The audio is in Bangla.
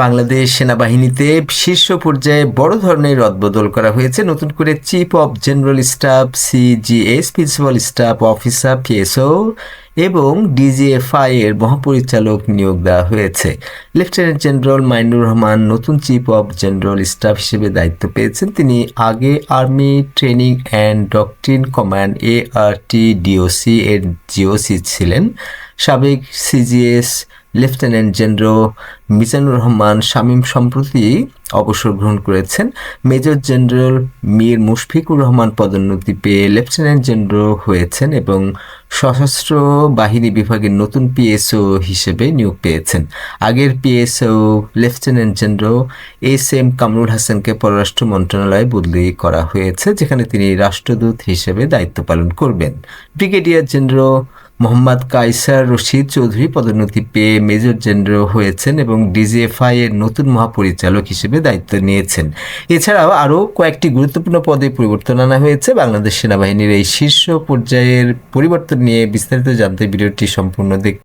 বাংলাদেশ সেনাবাহিনীতে শীর্ষ পর্যায়ে বড় ধরনের রদবদল করা হয়েছে। নতুন করে chief of general staff CGS, principal staff officer PSO এবং ডিজিএফআই এর মহাপরিচালক নিয়োগ দেওয়া হয়েছে। লেফটেন্যান্ট জেনারেল মাইনুর রহমান নতুন চিফ অব জেনারেল স্টাফ হিসেবে দায়িত্ব পেয়েছেন। তিনি আগে army training and doctrine command ARTDOC এর জিওসি ছিলেন। সাবেক CGS lieutenant general Mizanur Rahman Shamim সম্প্রতি অবসর গ্রহণ করেছেন। মেজর জেনারেল মীর মুশফিকুর রহমান পদোন্নতি পেয়ে লেফটেন্যান্ট জেনারেল হয়েছেন এবং সশস্ত্র বাহিনী বিভাগের নতুন পিএসও হিসেবে নিয়োগ পেয়েছেন। আগের PSO lieutenant general SM Kamrul হাসানকে পররাষ্ট্র মন্ত্রণালয়ে বদলি করা হয়েছে, যেখানে তিনি রাষ্ট্রদূত হিসেবে দায়িত্ব পালন করবেন। ব্রিগেডিয়ার জেনারেল মোহাম্মদ কায়সার রশিদ চৌধুরী পদোন্নতি পেয়ে মেজর জেনারেল হয়েছেন এবং ডিজিএফআই এর নতুন মহাপরিচালক হিসেবে দায়িত্ব নিয়েছেন। এছাড়াও আরও কয়েকটি গুরুত্বপূর্ণ পদে পরিবর্তন আনা হয়েছে। বাংলাদেশ সেনাবাহিনীর এই শীর্ষ পর্যায়ের পরিবর্তন নিয়ে বিস্তারিত জানতে ভিডিওটি সম্পূর্ণ দেখুন।